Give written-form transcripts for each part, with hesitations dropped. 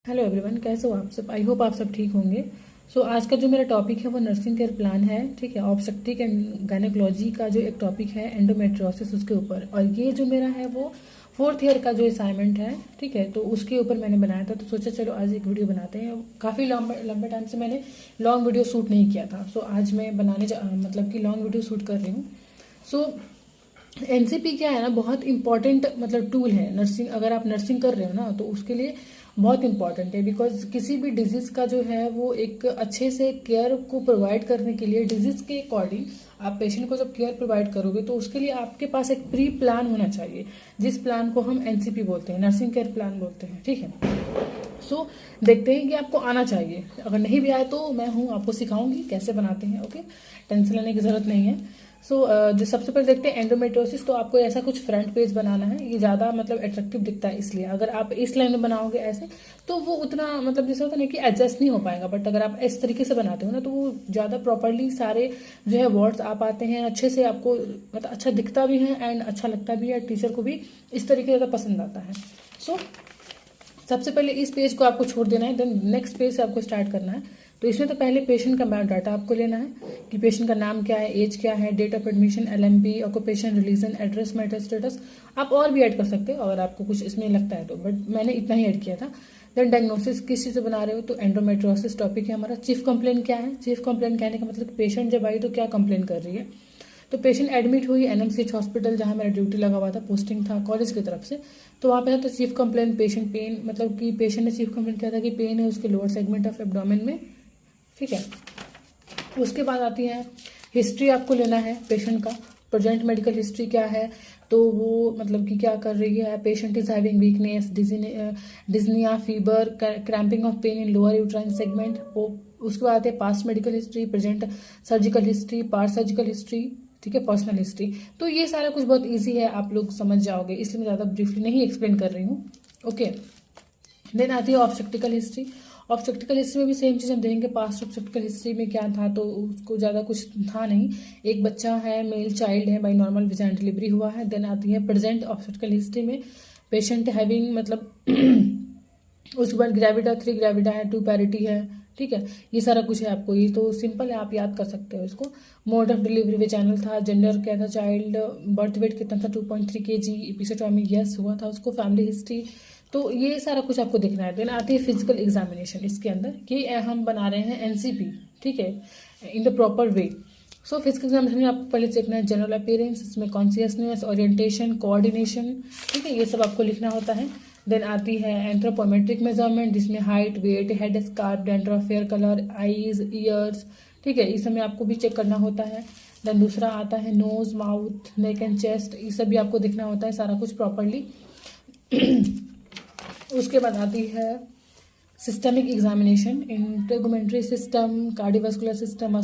Hello everyone, कैसे हो आप सब। आई होप आप सब ठीक होंगे। आज का जो मेरा टॉपिक है वो नर्सिंग केयर प्लान है। ठीक है, ऑब्स्टेट्रिक एंड गायनेकोलॉजी का जो एक टॉपिक है एंडोमेट्रियोसिस, उसके ऊपर। और ये जो मेरा है वो 4th ईयर का जो असाइनमेंट है, ठीक है, तो उसके ऊपर मैंने बनाया था। तो सोचा चलो आज एक वीडियो बनाते हैं। काफ़ी लंबे टाइम से मैंने लॉन्ग वीडियो शूट नहीं किया था। आज मैं मतलब कि लॉन्ग वीडियो शूट कर रही हूँ। सो एनसीपी क्या है ना, बहुत इंपॉर्टेंट मतलब टूल है नर्सिंग। अगर आप नर्सिंग कर रहे हो ना तो उसके लिए बहुत इंपॉर्टेंट है। बिकॉज किसी भी डिजीज का जो है वो एक अच्छे से केयर को प्रोवाइड करने के लिए, डिजीज के अकॉर्डिंग आप पेशेंट को जब केयर प्रोवाइड करोगे तो उसके लिए आपके पास एक प्री प्लान होना चाहिए, जिस प्लान को हम एनसीपी बोलते हैं, नर्सिंग केयर प्लान बोलते हैं। ठीक है, देखते हैं कि आपको आना चाहिए। अगर नहीं भी आए तो मैं हूँ, आपको सिखाऊंगी कैसे बनाते हैं। ओके, टेंशन लेने की जरूरत नहीं है। जो सबसे पहले देखते हैं एंडोमेट्रियोसिस। तो आपको ऐसा कुछ फ्रंट पेज बनाना है। ये ज़्यादा मतलब अट्रैक्टिव दिखता है, इसलिए अगर आप इस लाइन में बनाओगे ऐसे तो वो उतना मतलब जैसे होता है ना कि एडजस्ट नहीं हो पाएगा। बट अगर आप इस तरीके से बनाते हो ना तो वो ज़्यादा प्रॉपरली सारे जो है वर्ड्स आ पाते हैं अच्छे से, आपको मतलब अच्छा दिखता भी है एंड अच्छा लगता भी है। टीचर को भी इस तरीके से ज़्यादा पसंद आता है। सबसे पहले इस पेज को आपको छोड़ देना है, देन नेक्स्ट पेज से आपको स्टार्ट करना है। तो इसमें तो पहले पेशेंट का बायोडाटा आपको लेना है कि पेशेंट का नाम क्या है, एज क्या है, date of admission, LMP, occupation, religion, address, matter status. आप और भी ऐड कर सकते हो अगर आपको कुछ इसमें लगता है तो, बट मैंने इतना ही ऐड किया था। देन डायग्नोसिस किस चीज़ से बना रहे हो, तो एंडोमेट्रियोसिस टॉपिक है हमारा। चीफ कंप्लेन क्या है, चीफ कंप्लेन कहने का मतलब पेशेंट जब आई तो क्या कंप्लेन कर रही है। तो पेशेंट एडमिट हुई एनएमसीएच हॉस्पिटल, जहाँ मेरा ड्यूटी लगा हुआ था, पोस्टिंग था कॉलेज की तरफ से। तो वहाँ पे था तो चीफ कंप्लेन पेशेंट पेन, मतलब कि पेशेंट ने चीफ कंप्लेन किया था कि पेन है उसके लोअर सेगमेंट ऑफ एब्डोमेन में। ठीक है, उसके बाद आती है हिस्ट्री, आपको लेना है पेशेंट का। प्रेजेंट मेडिकल हिस्ट्री क्या है, तो वो मतलब कि क्या कर रही है। Patient is having weakness, डिजनिया, fever, cramping of pain in lower uterine segment. वो उसके बाद आते हैं past medical history, present surgical history, past surgical history, ठीक है, पर्सनल हिस्ट्री। तो ये सारा कुछ बहुत ईजी है, आप लोग समझ जाओगे, इसलिए मैं ज़्यादा ब्रीफली नहीं एक्सप्लेन कर रही हूँ। ओके, देन आती है ऑब्स्टेट्रिकल हिस्ट्री। ऑब्स्टेट्रिकल हिस्ट्री में भी सेम चीज़ हम देखेंगे। पास्ट ऑब्स्टेट्रिकल हिस्ट्री में क्या था, तो उसको ज़्यादा कुछ था नहीं। एक बच्चा है, मेल चाइल्ड है, बाई नॉर्मल विजाइन डिलीवरी हुआ है। देन आती है प्रेजेंट ऑब्स्टेट्रिकल हिस्ट्री में पेशेंट हैविंग मतलब उसके बाद ग्रेविडा 3 ग्रेविडा है, 2 पैरिटी है। ठीक है, ये सारा कुछ है आपको, ये तो सिंपल है, आप याद कर सकते हो इसको। Mode of delivery way channel था, जेंडर क्या था, चाइल्ड, बर्थ वेट कितना था 2.3 kg, इपिसोटॉमी यस हुआ था उसको, फैमिली हिस्ट्री। तो ये सारा कुछ आपको देखना है। देन आती है फिजिकल एग्जामिनेशन इसके अंदर, कि हम बना रहे हैं एनसीपी, ठीक है, in the proper way. Physical examination में आपको पहले देखना है जनरल अपीयरेंस, इसमें कॉन्शियसनेस, ओरिएंटेशन, कोऑर्डिनेशन, ठीक है, ये सब आपको लिखना होता है। देन आती है एंथ्रोपोमेट्रिक मेजरमेंट, जिसमें height, weight, head scarf, dandruff, fair colour, eyes, ears, ठीक है, इस समय आपको भी चेक करना होता है। देन दूसरा आता है nose, mouth, neck and chest, ये सब भी आपको देखना होता है सारा कुछ प्रॉपरली। उसके बाद आती है systemic examination, integumentary system, cardiovascular system,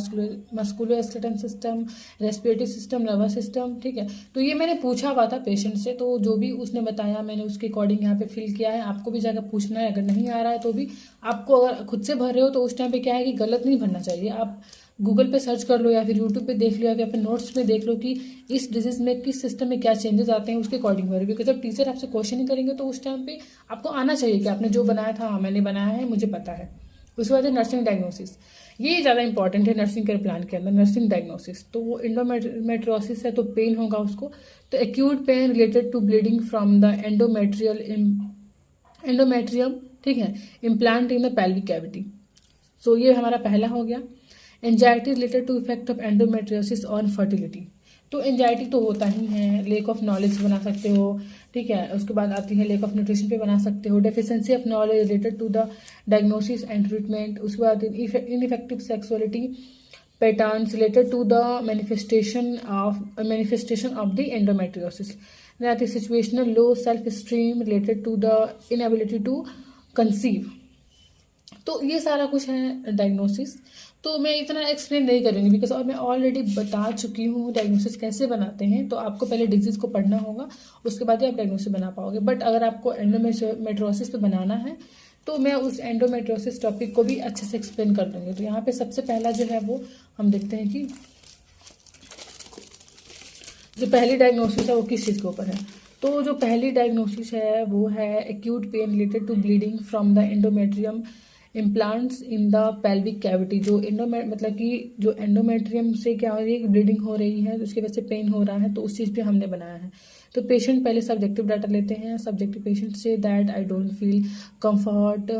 musculoskeletal system, respiratory system, nervous system. ठीक है, तो ये मैंने पूछा हुआ था पेशेंट से, तो जो भी उसने बताया मैंने उसके अकॉर्डिंग यहाँ पे फिल किया है। आपको भी जाकर पूछना है, अगर नहीं आ रहा है तो भी आपको, अगर खुद से भर रहे हो तो उस टाइम पे क्या है कि गलत नहीं भरना चाहिए। आप गूगल पे सर्च कर लो या फिर यूट्यूब पे देख लो या फिर अपने नोट्स में देख लो कि इस डिजीज में किस सिस्टम में क्या चेंजेस आते हैं, उसके अकॉर्डिंग भरो। बिकॉज जब टीचर आपसे क्वेश्चन ही करेंगे तो उस टाइम पे आपको आना चाहिए कि आपने जो बनाया था, हाँ मैंने बनाया है, मुझे पता है। उसके बाद है नर्सिंग डायग्नोसिस, ये ज़्यादा इंपॉर्टेंट है नर्सिंग केयर प्लान के अंदर। नर्सिंग डायग्नोसिस तो वो एंडोमेट्रियोसिस है तो पेन होगा उसको, तो acute pain related to bleeding from the endometrium, ठीक है, implant in the pelvic cavity. ये हमारा पहला हो गया। Anxiety related to effect of endometriosis on fertility, तो एंजाइटी तो होता ही है, लेक ऑफ नॉलेज बना सकते हो, ठीक है। उसके बाद आती है लेक ऑफ न्यूट्रिशन पे बना सकते हो, deficiency of knowledge related to the diagnosis and treatment. उसके बाद ineffective sexuality patterns related to the manifestation of the endometriosis. Then आती है situational low self esteem related to the inability to conceive. तो ये सारा कुछ है डायग्नोसिस। तो मैं इतना एक्सप्लेन नहीं करूँगी बिकॉज और मैं ऑलरेडी बता चुकी हूँ डायग्नोसिस कैसे बनाते हैं। तो आपको पहले डिजीज को पढ़ना होगा, उसके बाद ही आप डायग्नोसिस बना पाओगे। बट अगर आपको एंडोमेट्रियोसिस पे बनाना है तो मैं उस एंडोमेट्रियोसिस टॉपिक को भी अच्छे से एक्सप्लेन कर दूँगी। तो यहाँ पे सबसे पहला जो है वो हम देखते हैं कि जो पहली डायग्नोसिस है वो किस चीज़ के ऊपर है। तो जो पहली डायग्नोसिस है वो है acute pain related to bleeding from the endometrium implants in the pelvic cavity. जो मतलब कि जो एंडोमेट्रियम से क्या हो रही है कि ब्लीडिंग हो रही है, तो उसकी वजह से पेन हो रहा है, तो उस चीज़ पे हमने बनाया है। तो पेशेंट पहले सब्जेक्टिव डाटा लेते हैं। Subjective patient say that I don't feel comfort,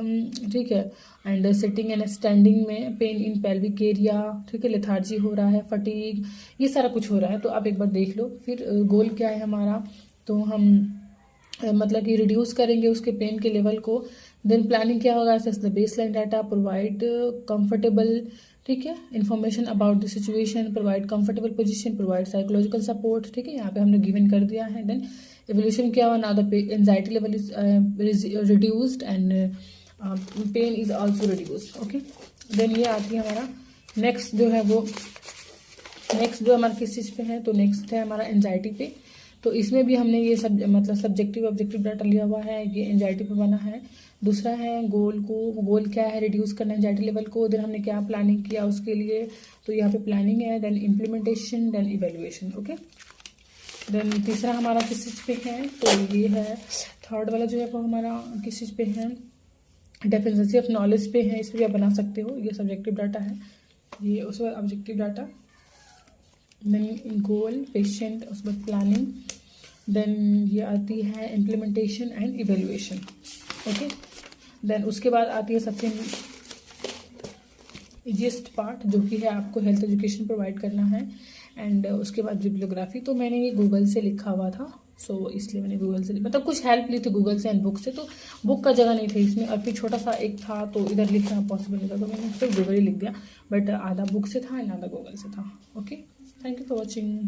ठीक है, एंड सिटिंग एंड स्टैंडिंग में, पेन इन पेल्विक एरिया, ठीक है, लेथार्जी हो रहा है, फटीग, ये सारा कुछ हो रहा है। तो आप एक बार देख लो। फिर गोल क्या है हमारा, तो हम मतलब कि रिड्यूस करेंगे उसके पेन के लेवल को। देन प्लानिंग क्या होगा, assess the base line data, provide comfortable, ठीक है, information about the situation, provide comfortable position, provide psychological support, ठीक है, यहाँ पे हमने गिवन कर दिया है। देन एवोल्यूशन क्या हुआ, now the anxiety level is reduced and pain is also reduced. Okay, then ये आती है हमारा नेक्स्ट जो है वो, नेक्स्ट जो हमारा किस चीज़ पे है, तो नेक्स्ट है हमारा एंजाइटी पे। तो इसमें भी हमने ये सब मतलब सब्जेक्टिव ऑब्जेक्टिव डाटा लिया हुआ है, ये एंजाइटी पे बना है। दूसरा है गोल क्या है, रिड्यूस करना एंजाइटी लेवल को। देन हमने क्या प्लानिंग किया उसके लिए, तो यहाँ पे प्लानिंग है, then implementation, then evaluation. Okay, then तीसरा हमारा किस चीज़ पे है, तो ये है थर्ड वाला जो है वो हमारा किस चीज़ पे है, डेफिनेंसी ऑफ नॉलेज पे है। इस पर भी आप बना सकते हो, ये सब्जेक्टिव डाटा है, ये उस बाद objective data, then goal, patient, उसके बाद प्लानिंग, देन ये आती है implementation and evaluation. Okay, then उसके बाद आती है सबसे इजीएस्ट पार्ट, जो कि है आपको हेल्थ एजुकेशन प्रोवाइड करना है, एंड उसके बाद बिब्लियोग्राफी। तो मैंने ये गूगल से लिखा हुआ था, सो इसलिए मैंने गूगल से मतलब कुछ हेल्प ली थी गूगल से एंड बुक से, तो बुक का जगह नहीं थी इसमें, और फिर छोटा सा एक था तो इधर लिखना पॉसिबल नहीं था, तो मैंने फिर गूगल ही लिख दिया, बट आधा बुक से था एंड आधा गूगल से था। Okay, thank you for watching.